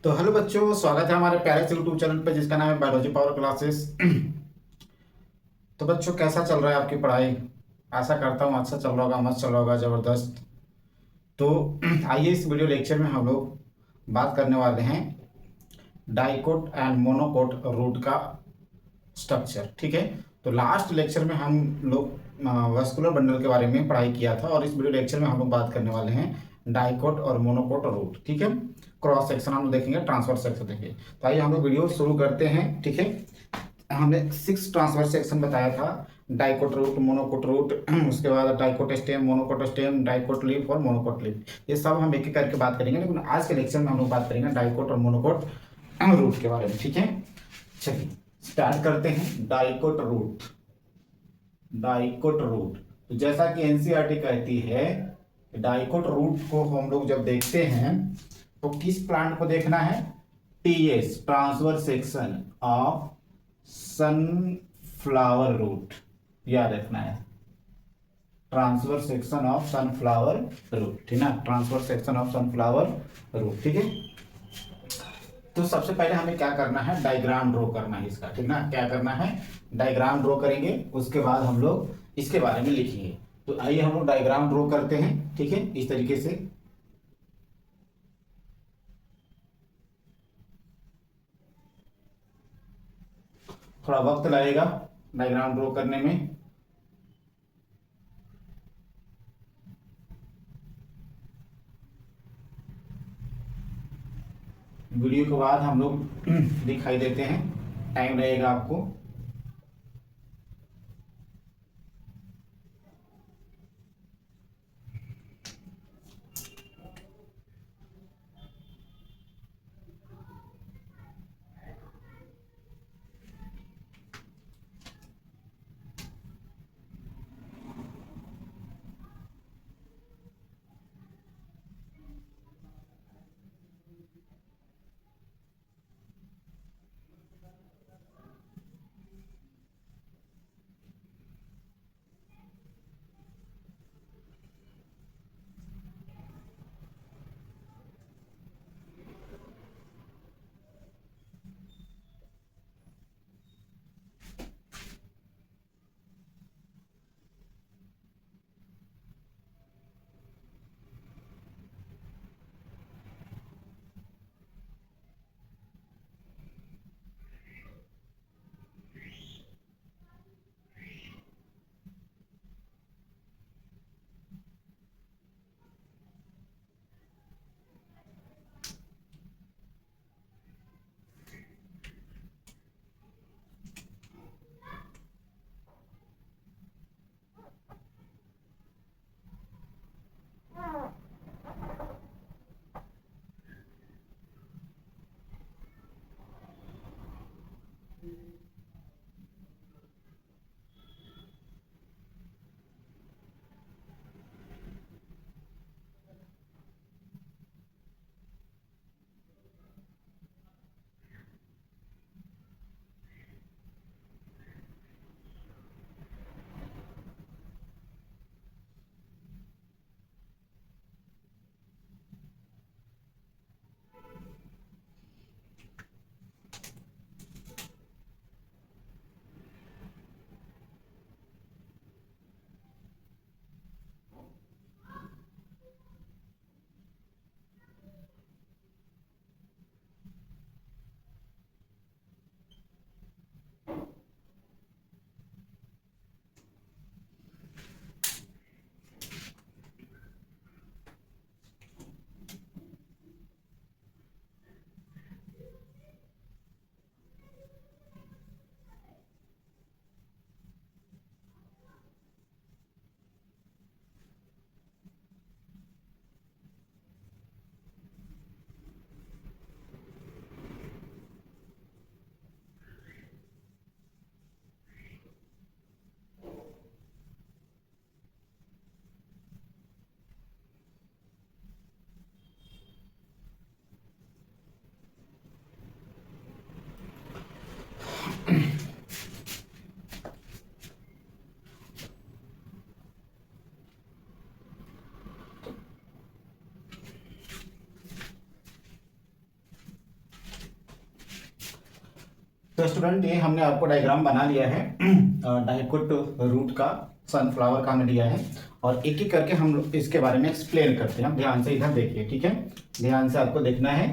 तो हेलो बच्चों, स्वागत है हमारे प्यारे से यूट्यूब चैनल पे जिसका नाम है बायोलॉजी पावर क्लासेस। तो बच्चों, कैसा चल रहा है आपकी पढ़ाई? आशा करता हूँ अच्छा चल रहा होगा, मस्त चल रहा होगा, ज़बरदस्त। तो आइए इस वीडियो लेक्चर में हम लोग बात करने वाले हैं डाइकोट एंड मोनोकोट रूट का स्ट्रक्चर। ठीक है। तो लास्ट लेक्चर में हम लोग वस्कुलर बंडल के बारे में पढ़ाई किया था और इस वीडियो लेक्चर में हम लोग बात करने वाले हैं डाइकोट और मोनोकोट रूट। ठीक है। क्रॉस सेक्शन हम लोग देखेंगे, ट्रांसफर सेक्शन देखेंगे। तो आइए हम लोग वीडियो शुरू करते हैं। ठीक है। हमने 6 ट्रांसफर सेक्शन बताया था। डाइकोट रूट, मोनोकोट रूट, उसके बाद dicot stem, monocot stem, dicot leaf और मोनोकोट लीफ। ये सब हम एक एक करके बात करेंगे, लेकिन आज के लेक्चर में हम लोग बात करेंगे डाइकोट और मोनोकोट रूट के बारे में। ठीक है। चलिए स्टार्ट करते हैं। Dicot root. डाइकोट रूट, तो जैसा कि एनसीईआरटी कहती है, डाइकोट रूट को हम लोग जब देखते हैं तो किस प्लांट को देखना है? TS, transverse section of sunflower root, याद रखना है। Transverse section of sunflower root, ठीक ना? Transverse section of sunflower root. ठीक है। तो सबसे पहले हमें क्या करना है? डायग्राम ड्रॉ करना है इसका, ठीक ना? क्या करना है? डायग्राम ड्रॉ करेंगे, उसके बाद हम लोग इसके बारे में लिखेंगे। तो आइए हम लोग डायग्राम ड्रॉ करते हैं। ठीक है, इस तरीके से। थोड़ा वक्त लगेगा डायग्राम ड्रॉ करने में। वीडियो के बाद हम लोग दिखाई देते हैं, टाइम लगेगा आपको। तो स्टूडेंट ये हमने आपको डायग्राम बना लिया है डाइकोट रूट का, सनफ्लावर का हमने लिया है, और एक एक करके हम लोग इसके बारे में एक्सप्लेन करते हैं। ध्यान से इधर देखिए, ठीक है, ध्यान से आपको देखना है।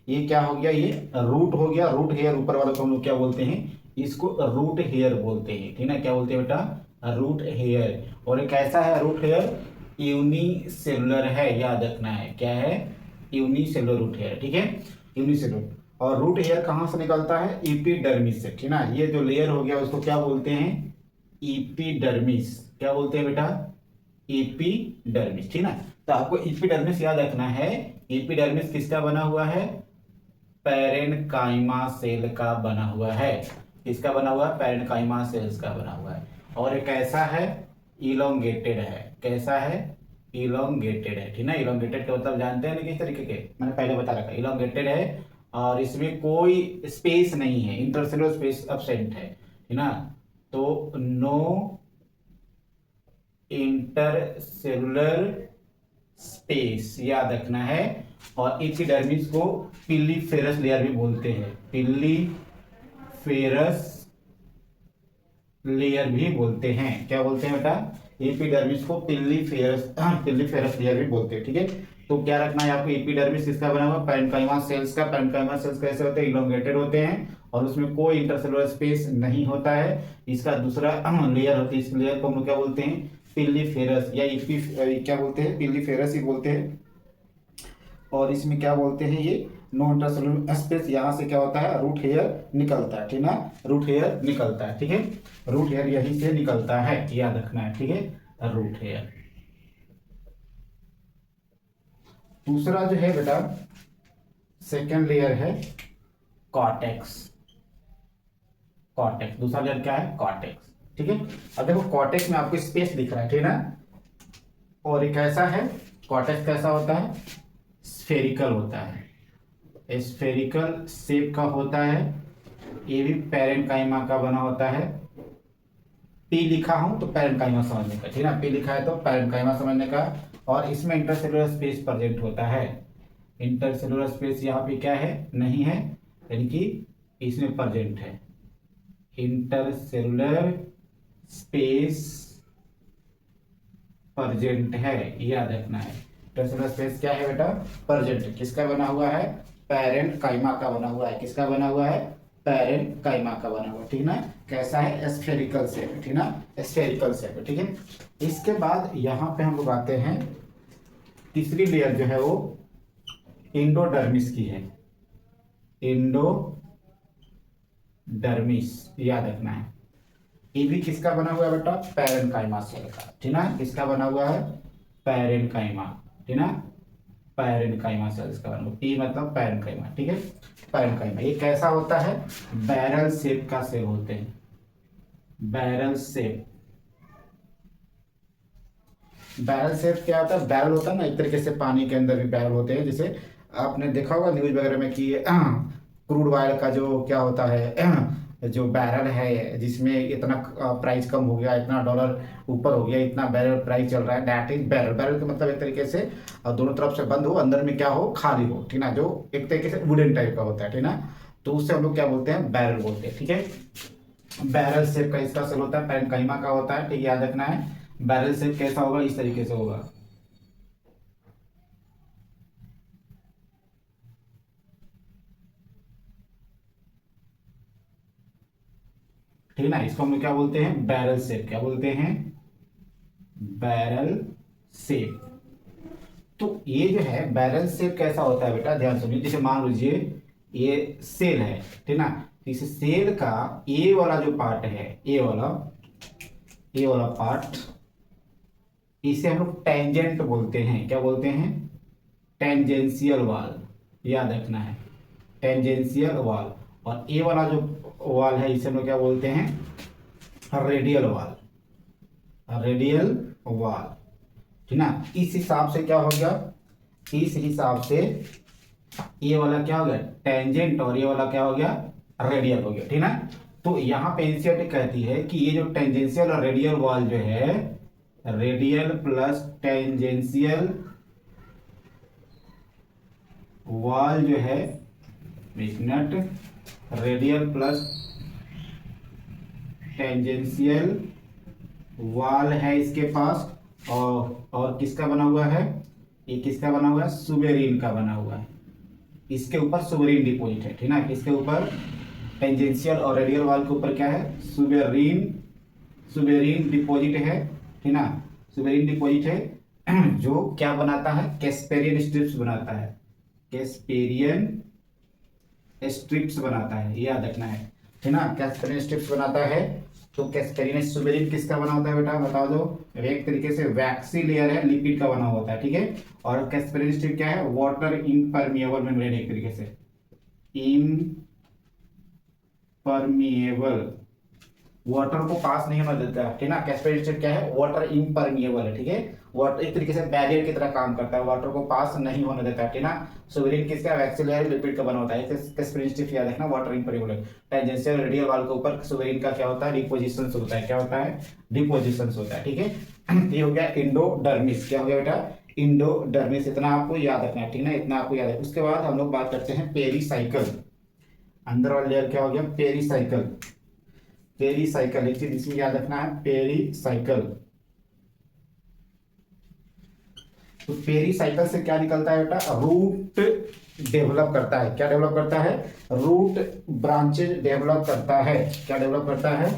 ये क्या हो गया, ये रूट हो गया, रूट हेयर ऊपर वाले को हम लोग क्या बोलते हैं, इसको रूट हेयर बोलते हैं, ठीक है ना। क्या बोलते हैं बेटा, रूट हेयर। और एक ऐसा है रूट हेयर, यूनिसेलुलर है, याद रखना है, क्या है, यूनिसेलुलर रूट हेयर, ठीक है, यूनिसेलुलर। और रूट हेयर कहाँ से निकलता है, एपिडर्मिस से, ठीक ना। ये जो लेयर हो गया उसको क्या बोलते हैं, एपिडर्मिस। क्या बोलते हैं बेटा, एपिडर्मिस, ठीक ना। तो आपको एपिडर्मिस याद रखना है। एपिडर्मिस किसका बना हुआ है, पैरेनकाइमा सेल का बना हुआ है। किसका बना हुआ है, पैरेनकाइमा सेल्स का बना हुआ है। और एक ऐसा है, इलोंगेटेड है। कैसा है, इलोंगेटेड है, ठीक ना। इलोंगेटेड का मतलब जानते हैं ना किस तरीके के, मैंने पहले बता रखा, इलोंगेटेड है और इसमें कोई स्पेस नहीं है, इंटरसेलुलर स्पेस एब्सेंट है, ठीक ना। तो नो इंटरसेलुलर स्पेस, याद रखना है। और एपिडर्मिस को पिलीफेरस लेयर भी बोलते हैं, पिलीफेरस लेयर भी बोलते हैं। क्या बोलते हैं बेटा, एपिडर्मिस को पिलीफेरस लेयर भी बोलते हैं, ठीक है। तो क्या रखना है आपको, एपिडर्मिस किसका बना हुआ, पैरेन्काइमा सेल्स का। पैरेन्काइमा सेल्स कैसे होते हैं, इलोंगेटेड होते हैं और उसमें कोई इंटरसेलुलर स्पेस नहीं होता है। इसका दूसरा लेयर होती है, इस लेयर को हम लोग क्या बोलते हैं, पिलीफेरस या क्या बोलते हैं, पिलीफेरस ही बोलते हैं। और इसमें क्या बोलते हैं, ये नो इंटरसेलुलर स्पेस, यहाँ से क्या होता है, रूट हेयर निकलता है, ठीक ना, रूट हेयर निकलता है, ठीक है। रूट हेयर यहीं से निकलता है, याद रखना है, ठीक है, रूट हेयर। दूसरा जो है बेटा, सेकेंड लेयर है कॉर्टेक्स। कॉर्टेक्स दूसरा लेयर क्या है, कॉर्टेक्स, ठीक है। अब देखो कॉर्टेक्स में आपको स्पेस दिख रहा है, ठीक ना। और एक ऐसा है, कॉर्टेक्स कैसा होता है, स्फेरिकल होता है, स्फेरिकल शेप का होता है। ये भी पैरेन्काइमा का बना होता है। पी लिखा हूं तो पैरेन्काइमा समझने का, ठीक ना, पी लिखा है तो पैरेन्काइमा समझने का। और इसमें इंटरसेलुलर स्पेस प्रेजेंट होता है। इंटरसेलुलर स्पेस यहाँ पे क्या है, नहीं है, यानी कि इसमें प्रेजेंट है। इंटरसेलुलर स्पेस प्रेजेंट है, याद रखना है। इंटरसेलुलर स्पेस क्या है बेटा, प्रेजेंट। किसका बना हुआ है, पैरेन्काइमा का बना हुआ है। किसका बना हुआ है, पैरेन्काइमा का बना हुआ, ठीक ना। कैसा है, स्फेरिकल शेप, ठीक ना, स्फेरिकल शेप, ठीक है। इसके बाद यहाँ पे हम लोग आते हैं, तीसरी लेयर जो है वो इंडोडर्मिस की है। इंडोडर्मिस, याद रखना है। ये भी किसका बना हुआ है बेटा, पैरेन्काइमा सेल का, ठीक ना। किसका बना हुआ है, पैरेन्काइमा, ठीक ना, पैरेन्काइमा सेल्स का बना हुआ। पी मतलब पैरेन्काइमा, ठीक है, पैरेन्काइमा। ये कैसा होता है, बैरल शेप का सेल होते हैं, बैरल शेप। बैरल शेप क्या होता है, बैरल होता है ना, एक तरीके से पानी के अंदर भी बैरल होते हैं। जैसे आपने देखा होगा न्यूज वगैरह में कि क्रूड ऑयल का जो क्या होता है, जो बैरल है जिसमें इतना प्राइस कम हो गया, इतना डॉलर ऊपर हो गया, इतना बैरल प्राइस चल रहा है, दैट इज बैरल। बैरल का मतलब एक तरीके से दोनों तरफ से बंद हो, अंदर में क्या हो, खाली हो, ठीक ना, जो एक तरीके से वुडन टाइप का होता है, ठीक ना। तो उससे हम लोग क्या बोलते हैं, बैरल बोलते हैं, ठीक है। बैरल शेप का इसका सेल होता है, पैरेन्काइमा का होता है, ठीक, याद रखना है। बैरल शेप कैसा होगा, इस तरीके से होगा, ठीक है ना। इसको हम लोग क्या बोलते हैं, बैरल शेप। क्या बोलते हैं, बैरल शेप। तो ये जो है बैरल शेप कैसा होता है बेटा, ध्यान सुनिए। जैसे मान लीजिए ये सेल है, ठीक ना। इस सेल का ए वाला जो पार्ट है, ए वाला पार्ट, इसे हम लोग टेंजेंट बोलते हैं। क्या बोलते हैं, टेंजेंशियल वाल, याद रखना है, टेंजेंशियल वाल। और ए वाला जो वाल है इसे हम लोग क्या बोलते हैं, रेडियल वाल, रेडियल वाल, ठीक ना। इस हिसाब से क्या हो गया, इस हिसाब से ये वाला क्या हो गया, टेंजेंट, और ये वाला क्या हो गया, रेडियल हो गया, ठीक ना। तो यहाँ पे एनसीईआरटी कहती है कि ये जो टेंजेंशियल और रेडियल वाल जो है, रेडियल प्लस टेंजेंशियल वाल जो है, मिनट, रेडियल प्लस टेंजेंशियल वाल है इसके पास, और किसका बना हुआ है, ये किसका बना हुआ है, सुबेरिन का बना हुआ है। इसके ऊपर सुबेरिन डिपॉजिट है, ठीक ना, इसके ऊपर टेंजेंशियल और रेडियल वाल के ऊपर क्या है, सुबेरिन डिपॉजिट है, ठीक ना, सुबेरिन डिपॉजिट है जो क्या बनाता है, कैस्पेरियन स्ट्रिप्स बनाता है, कैस्पेरियन स्ट्रिप्स बनाता है, ये याद रखना है, ठीक ना, कैस्पेरियन स्ट्रिप्स बनाता है। तो कैस्पेरियन सुबेरिन किसका बना होता है बेटा, बताओ दो। एक तरीके से वैक्सी लेयर है, लिपिड का बना होता है, ठीक है। और कैस्पेरियन स्ट्रिप क्या है, वाटर इम्परमिएबल मेम्ब्रेन, एक तरीके से इम्परमिएबल, वाटर को पास नहीं होने देता है, ठीक ना। कैस्पेरियन स्ट्रिप क्या है, वाटर इम्परमिएबल है, ठीक है, वाटर एक तरीके से बैरियर की तरह काम करता है, वाटर को पास नहीं होने देता है, ठीक ना। सुबेरिन किसका, वैक्सी लेयर लिपिड का बना होता है। कैस्पेरियन स्ट्रिप याद रखना, वाटर इम्परमिएबल है। टेंजेंशियल रेडियल वाल के ऊपर सुबेरिन का क्या होता है, डिपोजिशंस होता है, क्या होता है, डिपोजिशंस होता है, ठीक है। ये हो गया इंडोडर्मिस, क्या हो गया बेटा, इंडोडर्मिस, इतना आपको याद रखना है, ठीक ना, इतना आपको याद है। उसके बाद हम लोग बात करते हैं पेरीसाइकल, अंदर वाला लेयर क्या हो गया, पेरीसाइकल। पेरीसाइकल एक चीज इसमें याद रखना है, पेरीसाइकल। तो पेरीसाइकल से क्या निकलता है बेटा, रूट डेवलप करता है, क्या डेवलप करता है, रूट ब्रांचेज डेवलप करता है, क्या डेवलप करता है,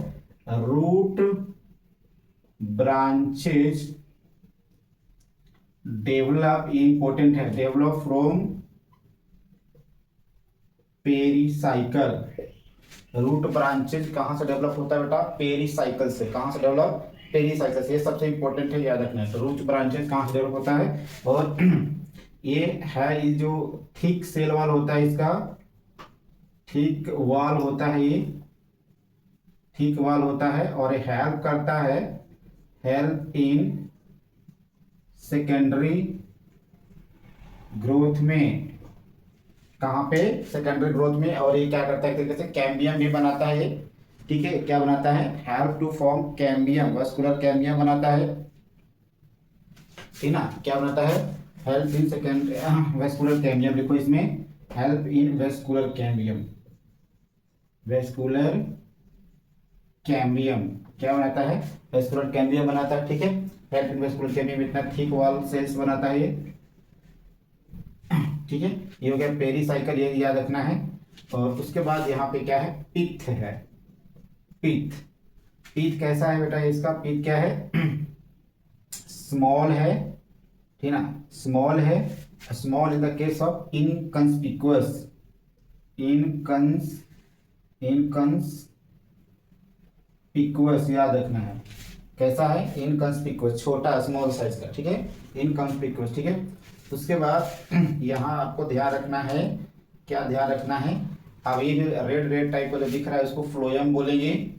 रूट ब्रांचेज डेवलप, इंपॉर्टेंट है, develop from pericycle. Root branches कहां से डेवलप होता है बेटा, पेरीसाइकल से। कहां से डेवलप, पेरीसाइकल से, ये सबसे इंपॉर्टेंट है, याद रखना है। तो रूट ब्रांचेज कहां से डेवलप होता है, और ये है, ये जो थिक सेल वाल होता है, इसका थिक वाल होता है, ये थिक वाल होता है, और ये हेल्प करता है, हेल्प इन सेकेंडरी ग्रोथ में, कहां पे, सेकेंडरी ग्रोथ में। और ये क्या करता है, तरीके से कैम्बियम भी बनाता है, ठीक है, क्या बनाता है, help to form cambium, vascular cambium बनाता है, ठीक ना, क्या बनाता है, help in secondary vascular cambium, लिखो इसमें, help in vascular cambium, vascular cambium क्या बनाता है, वेस्कुलर कैम्बियम बनाता है, ठीक है। हेल्प इन वेस्कुलर कैम्बियम, इतना थिक वॉल सेल्स बनाता है ये, ठीक है। ये हो गया पेरीसाइकल, ये याद रखना है। और उसके बाद यहाँ पे क्या है, पित्त है, पित्त। पित्त कैसा है बेटा, इसका पित्त क्या है, स्मॉल है, ठीक ना, स्मॉल है, small in the case of inconspicuous, inconspicuous याद रखना है, कैसा है, इनकंस्पिक्युअस, छोटा, स्मॉल साइज का, ठीक है, इनकंस्पिक्युअस, ठीक है। उसके बाद यहाँ आपको ध्यान रखना है, क्या ध्यान रखना है, अब ये जो रेड रेड टाइप का जो दिख रहा है उसको फ्लोएम बोलेंगे,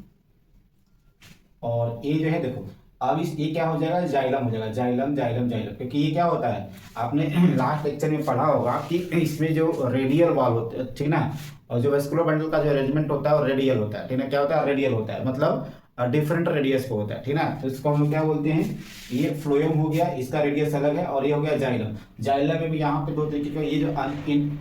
और ये जो है देखो, अब इस ये क्या हो जाएगा, जाइलम हो जाएगा, जाइलम जाइलम जाइलम, क्योंकि ये क्या होता है, आपने लास्ट लेक्चर में पढ़ा होगा कि इसमें जो रेडियल वॉल होते हैं, ठीक ना, और जो वेस्कुलर बंडल का जो अरेंजमेंट होता है वो रेडियल होता है, ठीक ना, क्या होता है, रेडियल होता है, मतलब डिफरेंट रेडियस पे होता है, ठीक ना। तो इसको हम लोग क्या बोलते हैं, ये फ्लोएम हो गया, इसका रेडियस अलग है, और ये हो गया जाइलम। जाइलम में भी यहाँ पे दो तरीके का, ये जो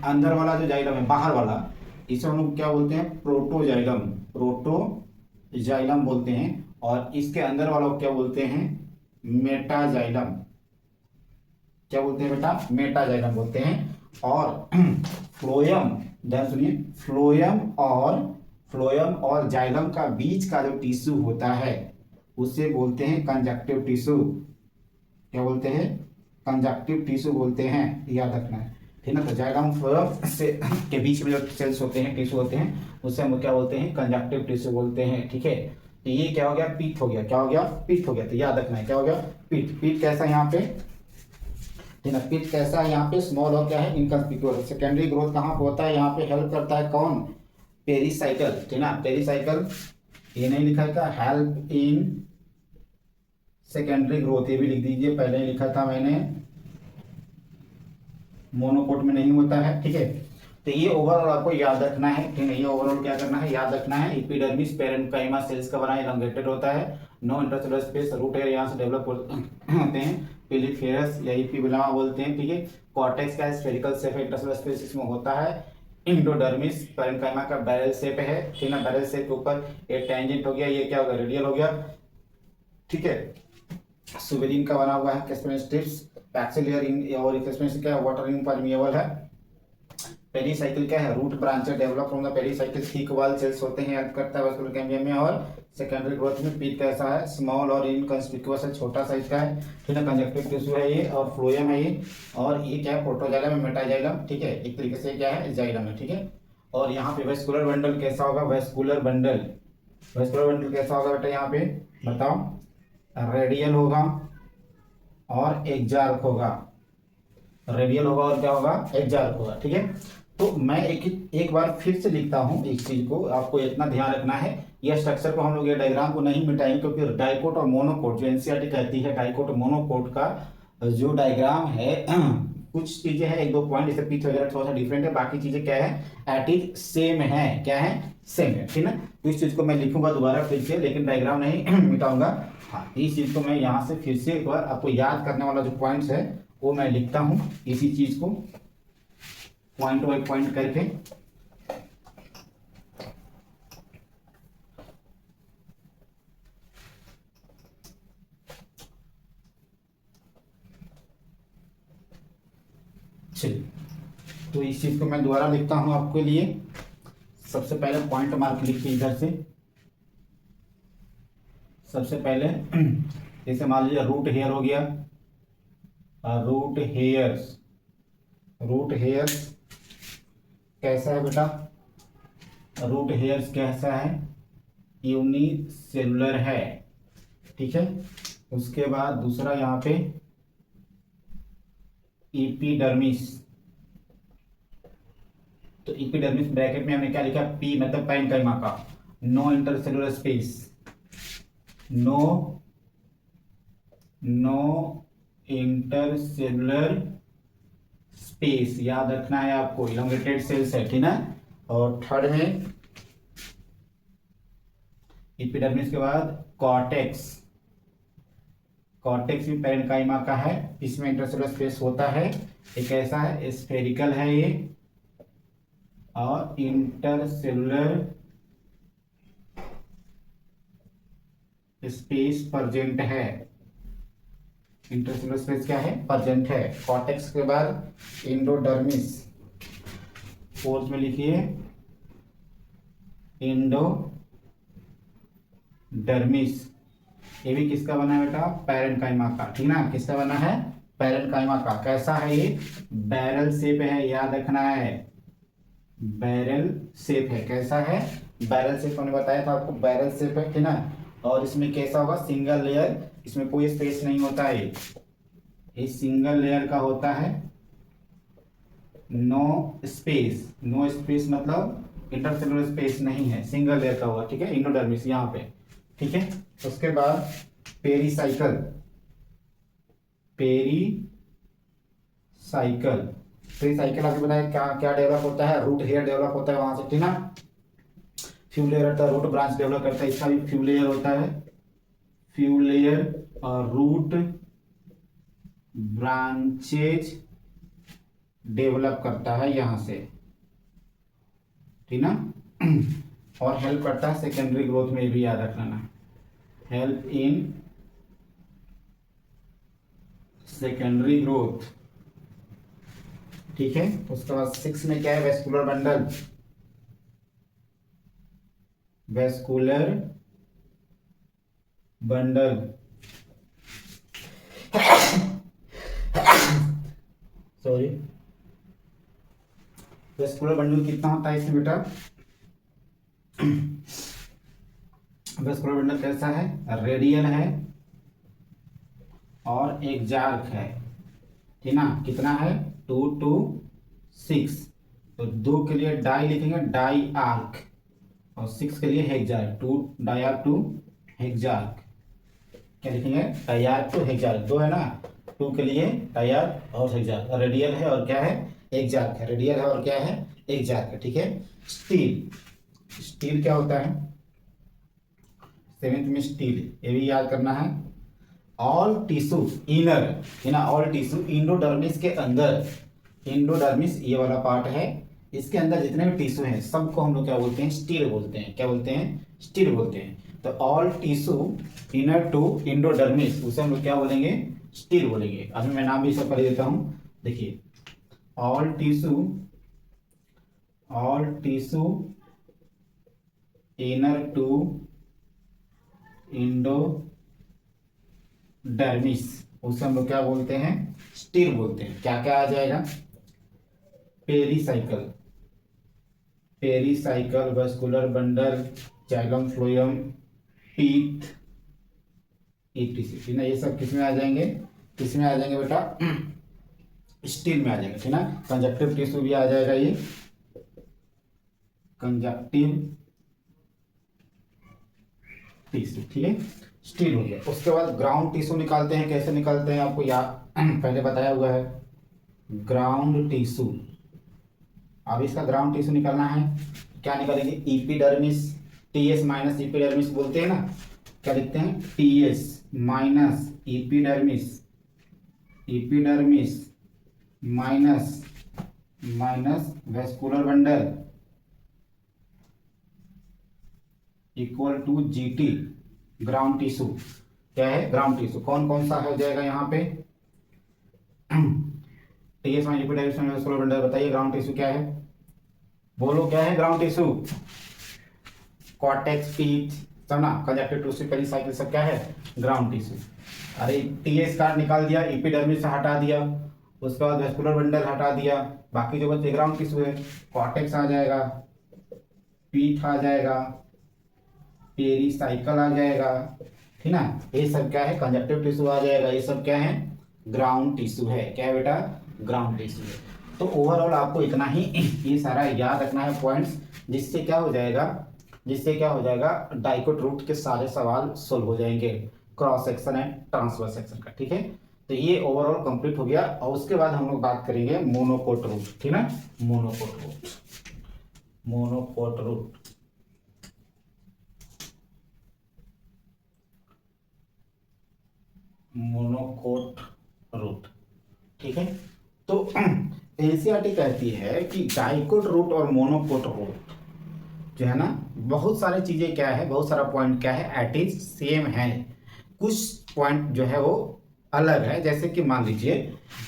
अंदर वाला जो जाइलम है, बाहर वाला, इसे हम लोग क्या बोलते हैं, प्रोटोजाइलम, प्रोटोजाइलम बोलते हैं, और इसके अंदर वाला को क्या बोलते हैं, मेटाजाइलम, क्या बोलते हैं बेटा, मेटाजाइलम बोलते हैं। और फ्लोएम, ध्यान सुनिए, फ्लोएम और जाइलम का बीच का जो टिश्यू होता है उसे बोलते हैं कंजक्टिव टिश्यू, क्या बोलते हैं, कंजक्टिव टिश्यू बोलते हैं, याद रखना है, ठीक ना। तो जाइलम फ्लोएम से के बीच में जो सेल्स होते हैं, टिश्यू होते हैं, उससे हम क्या बोलते हैं, कंजक्टिव टिश्यू बोलते हैं, ठीक है। तो ये क्या हो गया, पित्त हो गया, क्या हो गया, पित्त हो गया। तो याद रखना है, क्या हो गया, पित्त। पित्त कैसा है यहाँ पे, ठीक है, पित्त कैसा है यहाँ पे, स्मॉल और क्या है, इनकंस्पिक्युअस। सेकेंडरी ग्रोथ कहाँ पे होता है, यहाँ पे हेल्प करता है कौन, पेरीसाइकल, ठीक ना, पेरीसाइकल, ये नहीं लिखा था, हेल्प इन सेकेंडरी ग्रोथ, ये भी लिख दीजिए, पहले ही लिखा था मैंने, मोनोकोट में नहीं होता है, ठीक है। तो ये ओवरऑल आपको याद रखना है, ठीक है, ये ओवरऑल क्या करना है, याद रखना है। एपिडर्मिस पेरेन्काइमा सेल्स का बना, एलोंगेटेड होता है, no intercellular space, root hair यहाँ से डेवलप होते हैं, पिलिफेरस या एपिब्लामा बोलते हैं, ठीक है। कॉर्टेक्स का स्फेरिकल शेप, इंटरसेलुलर स्पेस इसमें होता है, इंडोडर्मिस पैरेन्काइमा का बैरल शेप है, ठीक है। बैरल शेप के ऊपर एक टेंजेंट हो गया, ये क्या होगा, रेडियल हो गया, ठीक है। सुबेरिन का बना हुआ है, कैस्पेरिन स्ट्रिप्स, एक्सिलियर इन और कैस्पेरिन क्या है, वाटर इम्परमिएबल है। पेरीसाइकिल क्या है, root branches develop from the pericycle, thick wall cells होते हैं, हेल्प करता है वास्कुलर कैम्बियम में। और सेकेंडरी ग्रोथ में पीक कैसा है, स्मॉल और इनकंस्पिकुअस है, छोटा साइज का है, ठीक है। कंजक्टिव टिश्यू है ये, और फ्लोएम है ये, और ये क्या है, प्रोटोजाइलम है, मेटाजाइलम, ठीक है। एक तरीके से क्या है, जाइलम है, ठीक है। और यहाँ पे वेस्कुलर बंडल कैसा होगा, वेस्कुलर बंडल, वेस्कुलर बंडल कैसा होगा बेटा, यहाँ पे बताओ, रेडियल होगा और एक्जार्क होगा, रेडियल होगा और क्या होगा, एक्जार्क होगा, ठीक है। तो मैं एक बार फिर से लिखता हूं इस चीज को, आपको इतना ध्यान रखना है, यह स्ट्रक्चर को हम लोग ये डायग्राम को नहीं मिटाएंगे, क्योंकि डाइकोट और मोनोकोट जो एनसीईआरटी कहती है, डाइकोट और मोनोकोट का जो डायग्राम है कुछ चीजें हैं, एक दो पॉइंट जैसे पिच वगैरह थोड़ा सा डिफरेंट है, बाकी चीजें क्या है, एट इज सेम है, क्या है, सेम है, ठीक है। तो इस चीज को मैं लिखूंगा दोबारा फिर से, लेकिन डायग्राम नहीं मिटाऊंगा। हाँ, इस चीज को मैं यहाँ से फिर से एक बार आपको याद करने वाला जो पॉइंट्स है वो मैं लिखता हूँ, इसी चीज को पॉइंट बाय पॉइंट करके। चलिए, तो इस चीज को मैं दोबारा लिखता हूं आपके लिए। सबसे पहले पॉइंट मार्क लिखिए इधर से। सबसे पहले जैसे मान लीजिए रूट हेयर हो गया, रूट हेयर्स, रूट हेयर्स कैसा है बेटा, रूट हेयर्स कैसा है, यूनिसेलुलर है, ठीक है। उसके बाद दूसरा यहाँ पे एपिडर्मिस, तो एपिडर्मिस ब्रैकेट में हमने क्या लिखा, पी मतलब पैरेन्काइमा का, no intercellular space, no intercellular space, याद रखना है आपको, इलोंगेटेड सेल्स है, ठीक ना। और थर्ड में एपिडर्मिस के बाद कॉर्टेक्स, कॉर्टेक्स भी पैरेन्काइमा का है, इसमें इंटरसेलुलर स्पेस होता है, एक ऐसा है, स्फेरिकल है ये, और इंटरसेलुलर स्पेस परजेंट है, इंटरसेलुलर स्पेस क्या है, परजेंट है। कॉर्टेक्स के बाद इंडोडर्मिस, फोर्थ में लिखिए इंडोडर्मिस, ये भी किसका बना है बेटा, पैरेन्काइमा का, ठीक ना। किसका बना है, पैरेन्काइमा का। कैसा है ये, बैरल शेप है, याद रखना है, बैरल शेप है, कैसा है, बैरल शेप, हमने बताया था आपको, बैरल शेप है, ठीक ना। और इसमें कैसा होगा, सिंगल लेयर, इसमें कोई स्पेस नहीं होता है, ये सिंगल लेयर का होता है, नो स्पेस, नो स्पेस मतलब इंटरसेलुलर स्पेस नहीं है, सिंगल लेयर का होगा, ठीक है, इंडोडर्मिस यहाँ पे, ठीक है। उसके बाद पेरीसाइकल, पेरीसाइकल, पेरीसाइकल आपको बताया क्या क्या डेवलप होता है, रूट हेयर डेवलप होता है वहां से, ठीक ना। फ्यू लेयर होता है, रूट ब्रांच डेवलप करता है, इसका भी फ्यू लेयर होता है, फ्यू लेयर, और रूट ब्रांचेज डेवलप करता है यहां से, ठीक ना। और हेल्प करता है सेकेंडरी ग्रोथ में, भी याद रखना, हेल्प इन सेकेंडरी ग्रोथ, ठीक है। उसके बाद 6 में क्या है, vascular bundle, vascular bundle, sorry, vascular bundle कितना होता है इसमें बेटा, वेस्कुलर बंडल कैसा है, रेडियल है और एक्जार्क है, ठीक ना। कितना है, 2 to 6, तो 2 के लिए डाई लिखेंगे, डाई आर्क, और 6 के लिए हेक्सार्क, 2 डाई टू हेक्सार्क, क्या लिखेंगे, डाई टू हेक्सार्क, 2 है ना, 2 के लिए डाई और हेक्सार्क, रेडियल है और क्या है, एक्जार्क है, रेडियल है और क्या है, एक्जार्क है, ठीक है। स्टील, स्टील क्या होता है, 7th में स्टील, ये भी याद करना है। ऑल टिश्यू इनर, है ना, ऑल टिश्यू इंडोडर्मिस के अंदर, इंडोडर्मिस ये वाला पार्ट है, इसके अंदर जितने भी टिश्यू हैं सबको हम लोग क्या बोलते हैं, स्टिर बोलते हैं। क्या बोलते हैं, स्टिर बोलते हैं। तो all tissue inner to endodermis, उसे हम लोग क्या बोलेंगे, स्टिर बोलेंगे। अभी मैं नाम भी सब कर देता हूं। देखिए, all tissue inner to endodermis, उसे हम लोग क्या बोलते हैं, स्टिर बोलते हैं। क्या क्या आ जाएगा, pericycle, vascular bundle, xylem phloem, pith, etc ना, ये सब किस में आ जाएंगे, किस में आ जाएंगे बेटा, स्टील में आ जाएगा, ठीक ना। कंजक्टिव टिश्यू भी आ जाएगा, ये कंजक्टिव टिश्यू, ठीक है, स्टील हो गया। उसके बाद ग्राउंड टिश्यू निकालते हैं, कैसे निकालते हैं आपको याद पहले बताया हुआ है, ग्राउंड टिश्यू। अब इसका ग्राउंड टिश्यू निकालना है, क्या निकालेंगे, इपिडर्मिस, टीएस माइनस इपिडर्मिस बोलते हैं ना, क्या लिखते हैं, TS minus epidermis, minus vascular bundle equal to GT, ground tissue. क्या है, ग्राउंड टिश्यू कौन कौन सा हो जाएगा यहाँ पे, TS minus epidermis vascular bundle. बताइए ग्राउंड टिश्यू क्या है, बोलो क्या है ग्राउंड टिश्यू, कॉर्टेक्स, पीच, सब ना, कंजक्टिव टिश्यू, पेरिसाइकिल, सब क्या है, ग्राउंड टिश्यू। अरे टीएस कार्ड निकाल दिया, इपिडर्मिस से हटा दिया, उसके बाद वेस्कुलर बंडल हटा दिया, बाकी जो बचे ग्राउंड टिश्यू है, कॉर्टेक्स आ जाएगा, पीठ आ जाएगा, पेरिसाइकल आ जाएगा, ठीक ना, ये सब क्या है, कंजक्टिव टिश्यू आ जाएगा, ये सब क्या है, ग्राउंड टिश्यू है। क्या है बेटा, ग्राउंड टिश्यू है। तो ओवरऑल आपको इतना ही ये सारा याद रखना है पॉइंट्स, जिससे क्या हो जाएगा, डाइकोट रूट के सारे सवाल सोल्व हो जाएंगे, cross section and transverse section का, ठीक है। तो ये ओवरऑल कंप्लीट हो गया। और उसके बाद हम लोग बात करेंगे मोनोकोट रूट, ठीक ना, मोनोकोट रूट, ठीक है। तो एनसीईआरटी कहती है कि डाइकोट रूट और मोनोकोट रूट जो है ना, बहुत सारी चीजें क्या है, बहुत सारा पॉइंट क्या है, एट इज सेम है, कुछ पॉइंट जो है वो अलग है। जैसे कि मान लीजिए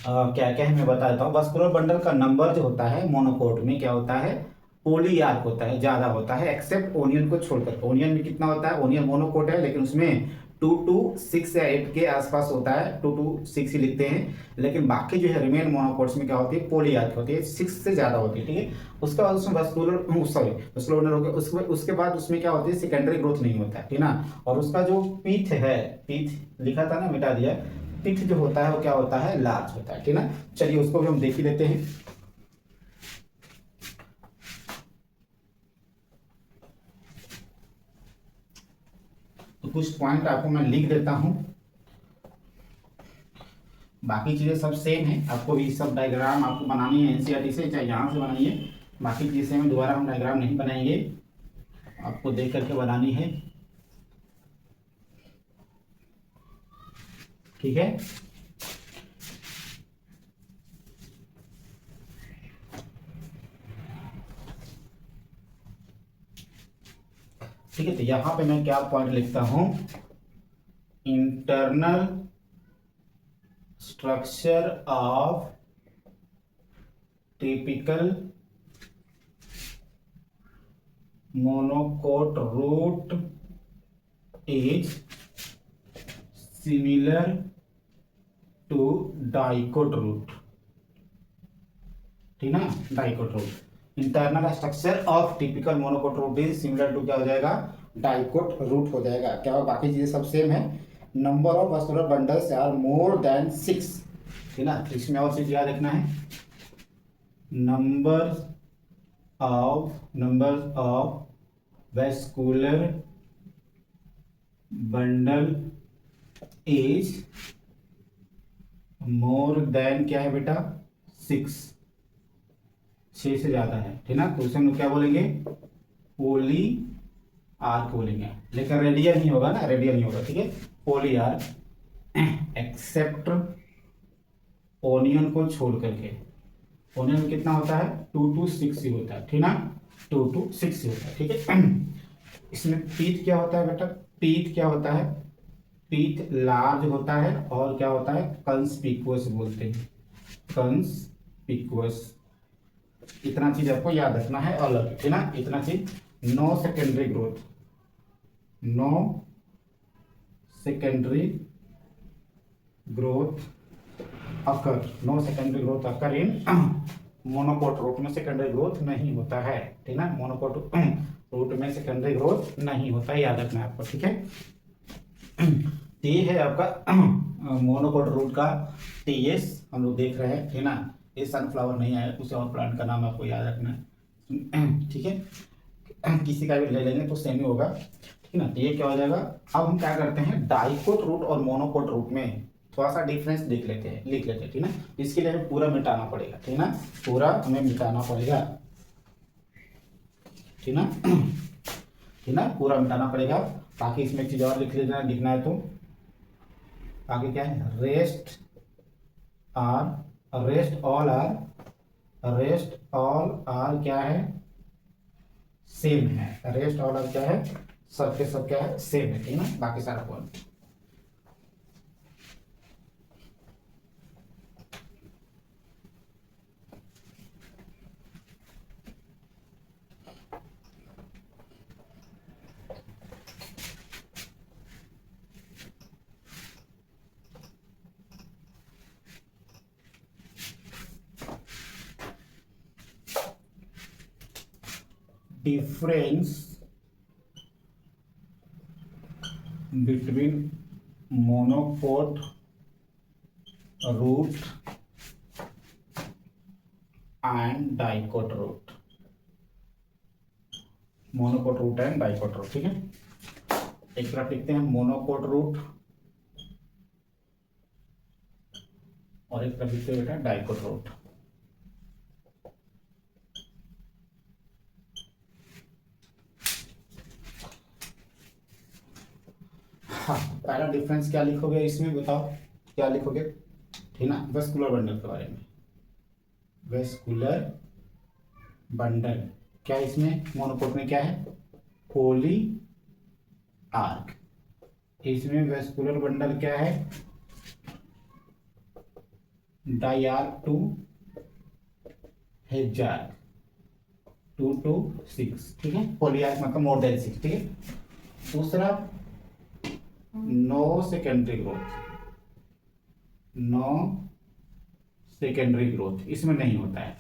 क्या क्या है मैं बता देता हूँ। वस्कुलर बंडल का नंबर जो होता है मोनोकोट में क्या होता है, पोलीआर्क होता है, ज्यादा होता है, एक्सेप्ट ओनियन को छोड़कर। ओनियन में कितना होता है, ओनियन मोनोकोट है लेकिन उसमें 2 to 6 या 8 के आसपास होता है, 2 to 6 ही लिखते हैं। लेकिन बाकी जो है रिमेन मोनोकोट्स में क्या होती है, पोलीआर्क होती है, 6 से ज्यादा होती है, ठीक है। उसके बाद उसमें वस्कुलर बंडल हो गया, उसके बाद उसमें क्या होती है, सेकेंडरी ग्रोथ नहीं होता है, ठीक ना। और उसका जो पीठ है, पीठ लिखा था ना, मिटा दिया, पीठ जो होता है वो क्या होता है, लार्ज होता है, ठीक ना। चलिए उसको भी हम देख ही लेते हैं। तो कुछ पॉइंट आपको मैं लिख देता हूं, बाकी चीजें सब सेम है। आपको भी सब डायग्राम आपको बनानी है एनसीईआरटी से, चाहे यहां से बनाइए, बाकी चीजें में दोबारा हम डायग्राम नहीं बनाएंगे, आपको देख करके बनानी है, ठीक है। ठीक है, तो यहां पे मैं क्या पॉइंट लिखता हूं, internal structure of typical monocot root is similar to dicot root, ठीक ना, dicot root. Internal structure of typical monocot root is similar to क्या हो जाएगा, डाइकोट रूट हो जाएगा। क्या हो, बाकी चीजें सब सेम है। Number of vascular bundles are more than 6, ठीक ना। इसमें और चीज याद रखना है, number of vascular bundle is more than क्या है बेटा, 6 से ज्यादा है, ठीक ना। तो उसे हम क्या बोलेंगे, पोली आर्क बोलेंगे, लेकिन रेडियल नहीं होगा ना, रेडियल नहीं होगा, ठीक है, पोली आर्क एक्सेप्ट ओनियन को छोड़ करके, होने में कितना होता है 2 to 6 ही होता है, ठीक ना, 2 to 6 ही होता है, ठीक है। इसमें पीथ क्या होता है बेटा, पीथ क्या होता है, पीथ लार्ज होता है और क्या होता है कंस्पिकुअस बोलते हैं, कंस्पिकुअस। इतना चीज आपको याद रखना है अलग, ठीक ना, इतना चीज। No secondary growth, no secondary growth occur, no secondary growth occur in monocot root में सेकेंडरी ग्रोथ नहीं होता है, ठीक ना, मोनोकोट रूट में सेकेंडरी ग्रोथ नहीं होता है, याद रखना है आपको, ठीक है। ये है आपका मोनोकोट रूट का टीएस हम लोग देख रहे हैं, ठीक ना। ये सनफ्लावर नहीं आया, उसे और प्लांट का नाम आपको याद रखना है, ठीक है। किसी का भी ले लेंगे तो सेम ही होगा, ठीक ना। ये क्या हो जाएगा, अब हम क्या करते हैं डाइकोट रूट और मोनोकोट रूट में थोड़ा सा डिफरेंस देख लेते हैं, लिख लेते हैं, ठीक ना। इसके लिए हमें पूरा मिटाना पड़ेगा, ठीक ना, पूरा हमें मिटाना पड़ेगा, ठीक ना, ठीक ना, पूरा मिटाना पड़ेगा। बाकी इसमें एक चीज और लिख लेना, लिखना है तो आगे क्या है, rest are, rest all are, rest all are क्या है सेम है, रेस्ट ऑल आर क्या है सब के सब क्या है सेम है, ठीक ना, बाकी सारा point. Difference between monocot root and dicot root, monocot root and dicot root, ठीक है। एक तरफ लिखते हैं मोनोकोट रूट और एक तरफ लिखते हैं बेटा डाइकोट रूट। हाँ, पहला डिफरेंस क्या लिखोगे इसमें बताओ, क्या लिखोगे, ठीक ना, वेस्कुलर बंडल के बारे में। वेस्कुलर बंडल क्या इसमें मोनोकोट में क्या है पोली आर्क, इसमें वेस्कुलर बंडल क्या है डाइआर्क टू हेजार्क 2 to 6, ठीक है, पोलियार्क मतलब मोर देन 6, ठीक है। दूसरा no secondary growth, no secondary growth इसमें नहीं होता है,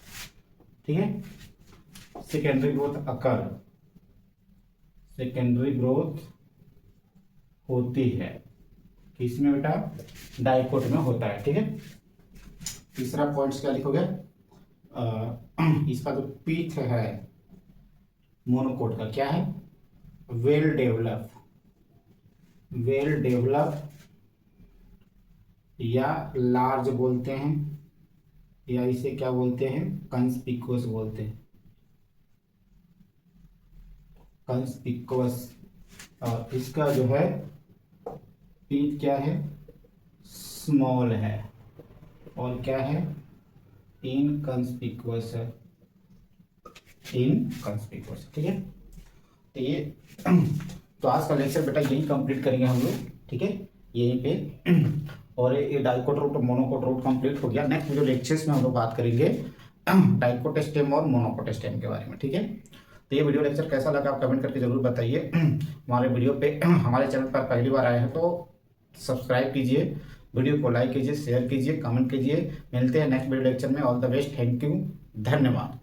ठीक है। Secondary growth occur, secondary growth होती है किसमें बेटा डाइकोट में होता है, ठीक है। तीसरा पॉइंट क्या लिखोगे, इसका जो पीथ है मोनोकोट का क्या है वेल डेवलप, वेल डेवलप या लार्ज बोलते हैं या इसे क्या बोलते हैं कंस्पिकुअस बोलते हैं, कंस्पिकुअस। और इसका जो है पीथ क्या है स्मॉल है और क्या है इनकंस्पिकुअस है, इनकंस्पिकुअस, ठीक है। तो ये तो आज का लेक्चर बेटा यही कंप्लीट करेंगे हम लोग, ठीक है, यहीं पे। और ये डाइकोट रूट और मोनोकोट रूट कंप्लीट हो गया। नेक्स्ट वीडियो लेक्चर्स में हम लोग बात करेंगे डाइकोट स्टेम और मोनोकोट स्टेम के बारे में, ठीक है। तो ये वीडियो लेक्चर कैसा लगा आप कमेंट करके जरूर बताइए। हमारे वीडियो पे हमारे चैनल पर पहली बार आए हैं तो सब्सक्राइब कीजिए, वीडियो को लाइक कीजिए, शेयर कीजिए, कमेंट कीजिए। मिलते हैं नेक्स्ट वीडियो लेक्चर में। All the best, thank you, धन्यवाद।